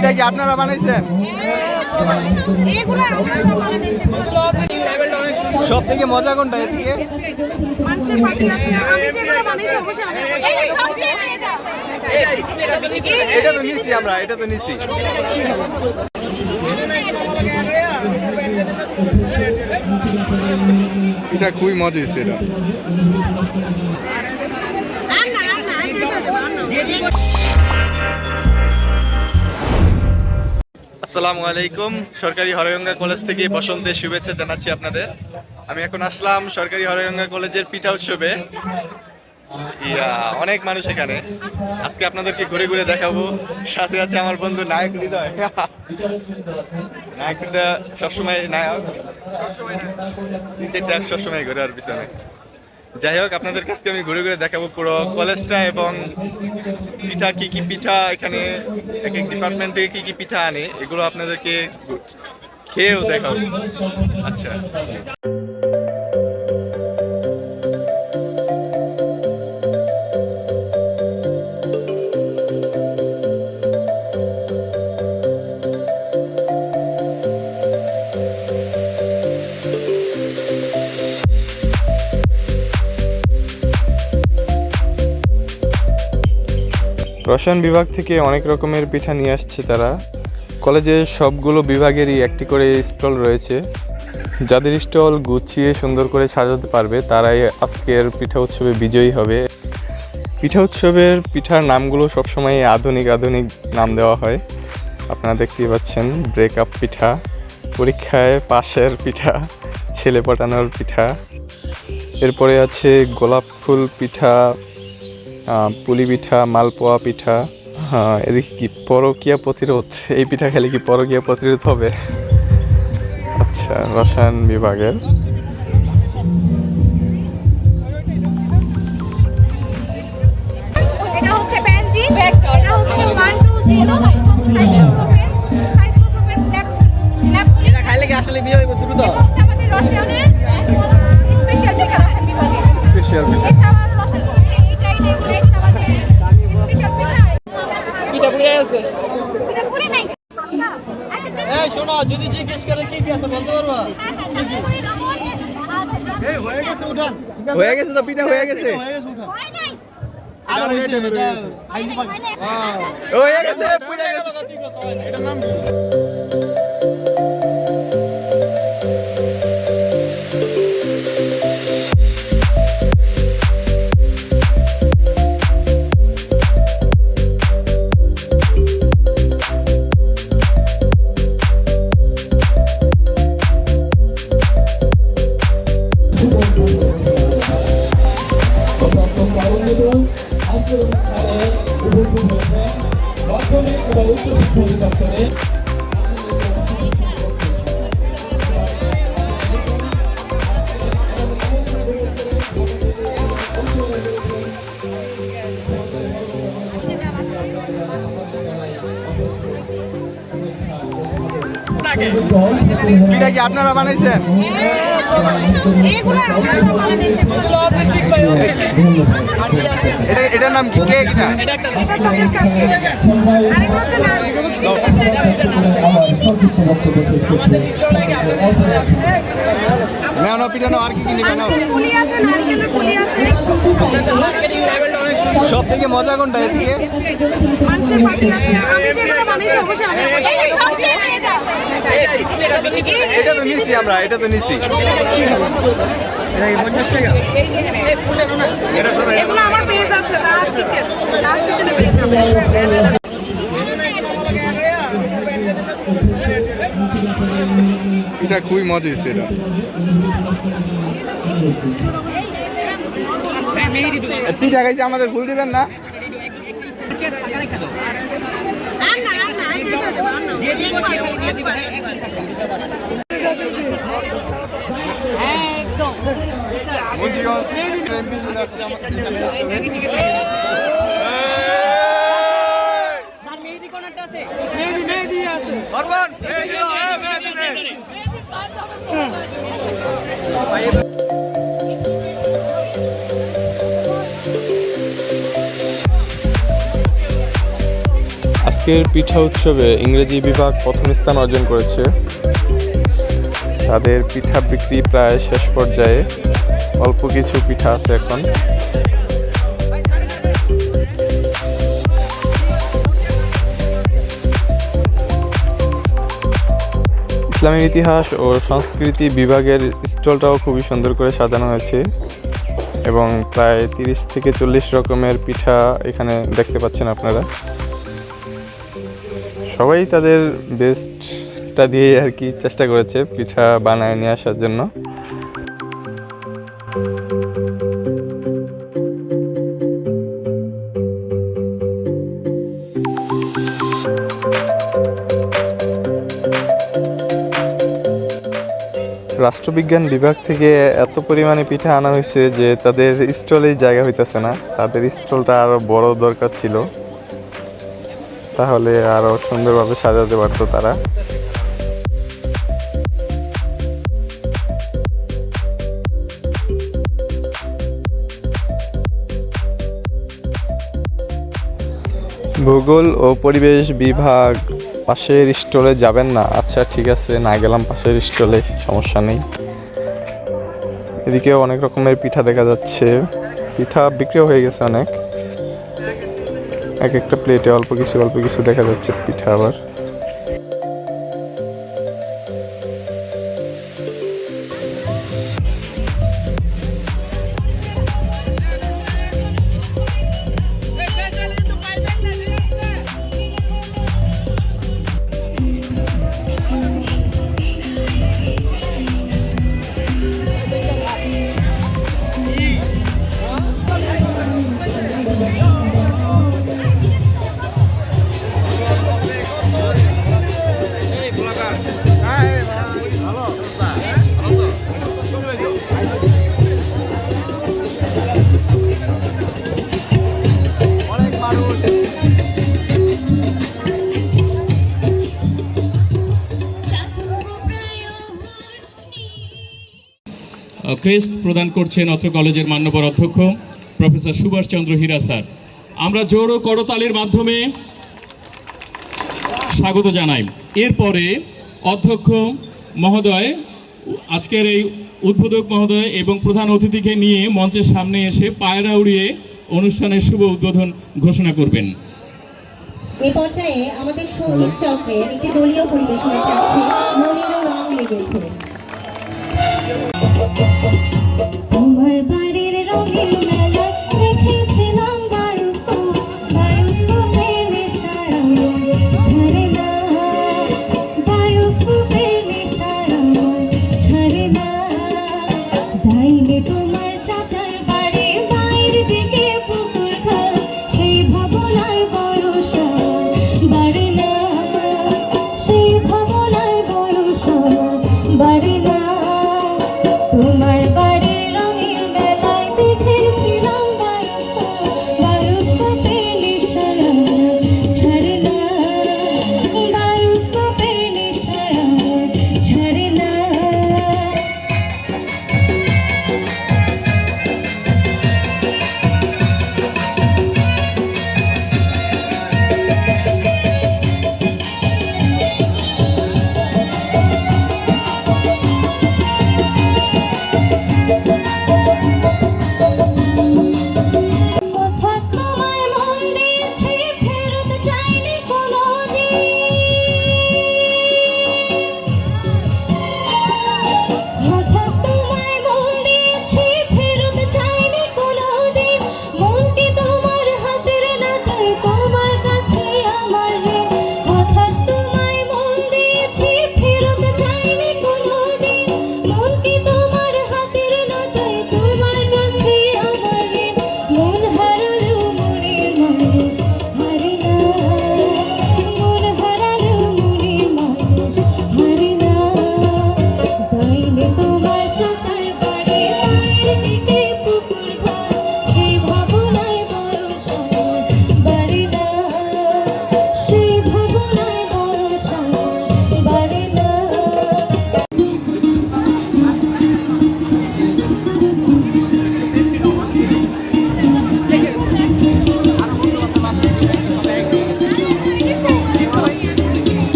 পিঠা কি আপনারা বানাইছেন? সব থেকে মজা কোনটা? এদিকে এটা তো নিচ্ছি আমরা, এটা তো নিচ্ছি। এটা খুবই মজা হয়েছে এটা। আসসালামু আলাইকুম। সরকারি হরগঙ্গা কলেজ থেকে বসন্তের শুভেচ্ছা জানাচ্ছি আপনাদের। আমি এখন আসলাম সরকারি হরগঙ্গা কলেজের পিঠা উৎসবে। অনেক মানুষ এখানে। আজকে আপনাদেরকে ঘুরে ঘুরে দেখাবো। সাথে আছে আমার বন্ধু নায়ক হৃদয়। নায়ক হৃদয় সবসময় নায়ক, নিচের ট্যাগ সবসময় ঘুরে আর পিছনে। যাই হোক, আপনাদের কাছে আমি ঘুরে ঘুরে দেখাবো পুরো কলেজটা এবং পিঠা কি কি পিঠা এখানে এক এক ডিপার্টমেন্ট থেকে কি কি পিঠা আনে এগুলো আপনাদেরকে খেয়েও দেখাবো। আচ্ছা, রসায়ন বিভাগ থেকে অনেক রকমের পিঠা নিয়ে আসছে তারা। কলেজের সবগুলো বিভাগেরই একটি করে স্টল রয়েছে। যাদের স্টল গুছিয়ে সুন্দর করে সাজাতে পারবে তারাই আজকের পিঠা উৎসবে বিজয়ী হবে। পিঠা উৎসবের পিঠার নামগুলো সবসময় আধুনিক আধুনিক নাম দেওয়া হয়। আপনারা দেখতেই পাচ্ছেন, ব্রেকআপ পিঠা, পরীক্ষায় পাশের পিঠা, ছেলে পটানোর পিঠা, এরপরে আছে গোলাপ ফুল পিঠা, পুলি পিঠা, মালপোয়া পিঠা। এদিকে কি পরকীয়া প্রতিরোধ, এই পিঠা খেলে কি পরকীয়া প্রতিরোধ হবে? আচ্ছা, রসায়ন বিভাগের। এটা হচ্ছে বেনজি, এটা হচ্ছে 120 এটা খাইলে কি আসলে বিয়ে হইব দ্রুত? এটা হচ্ছে আমাদের রসায়নের স্পেশাল পিঠা, রসায়ন বিভাগে স্পেশাল পিঠা। এছাড়াও রসায়ন বিভাগে এইটাই আমাদের স্পেশাল পিঠা। পিঠা পুড়ে আছে? পিঠা পুরি নাই। এই শোনো, যদি জিজ্ঞেস করে কি কি আছে বলতে পারবা? এই হয়ে গেছে, উঠান। হয়ে গেছে তো, পিঠা হয়ে গেছে। হয় নাই। আর হয়েছে, হয়ে গেছে, পুড়ে গেছে। এটার নাম কি? পিঠা কি আপনারা বানাইছেন? এটার নাম কি? কেক? না পিঠা নাও, আর কি কি নিবে নাও? সব থেকে মজা কোনটা? এদিকে এটা তো নিচ্ছি আমরা, এটা তো নিচ্ছি। এটা খুবই মজা হয়েছে এটা। পিঠা খাইছে, আমাদের ভুল দিবেন না। মুন্সিগঞ্জ এমপি চলে আসছে আমাদের। আজকে আজকের পিঠা উৎসবে ইংরেজি বিভাগ প্রথম স্থান অর্জন করেছে। তাদের পিঠা বিক্রি প্রায় শেষ পর্যায়ে, অল্প কিছু পিঠা আছে এখন। ইসলামের ইতিহাস ও সংস্কৃতি বিভাগের স্টলটাও খুবই সুন্দর করে সাজানো হয়েছে এবং প্রায় 30 থেকে 40 রকমের পিঠা এখানে দেখতে পাচ্ছেন আপনারা। সবাই তাদের বেস্টটা দিয়ে আর কি চেষ্টা করেছে পিঠা বানায় নিয়ে আসার জন্য। রাষ্ট্রবিজ্ঞান বিভাগ থেকে এত পরিমাণে পিঠা আনা হয়েছে যে তাদের স্টলেই জায়গা হইতেছে না। তাদের স্টলটা আরো বড় দরকার ছিল, তাহলে আরো সুন্দরভাবে সাজাতে পারতো তারা। ভূগোল ও পরিবেশ বিভাগ পাশের স্টলে যাবেন না? আচ্ছা ঠিক আছে, না গেলাম পাশের স্টলে, সমস্যা নেই। এদিকেও অনেক রকমের পিঠা দেখা যাচ্ছে, পিঠা বিক্রিও হয়ে গেছে অনেক। এক একটা প্লেটে অল্প কিছু দেখা যাচ্ছে পিঠা। আবার ক্রেস্ট প্রদান করছেন অত্র কলেজের মান্যবর অধ্যক্ষ প্রফেসর সুভাষ চন্দ্র হীরা স্যার। আমরা জোর ও করতালির মাধ্যমে স্বাগত জানাই। এরপরে অধ্যক্ষ মহোদয় আজকের এই উদ্বোধক মহোদয় এবং প্রধান অতিথিকে নিয়ে মঞ্চের সামনে এসে পায়রা উড়িয়ে অনুষ্ঠানের শুভ উদ্বোধন ঘোষণা করবেন। এই পর্যায়ে আমাদের সঙ্গীত চক্রের একটি দলীয় পরিবেশনা থাকছে, মনেরও রং লেগেছে। তোমার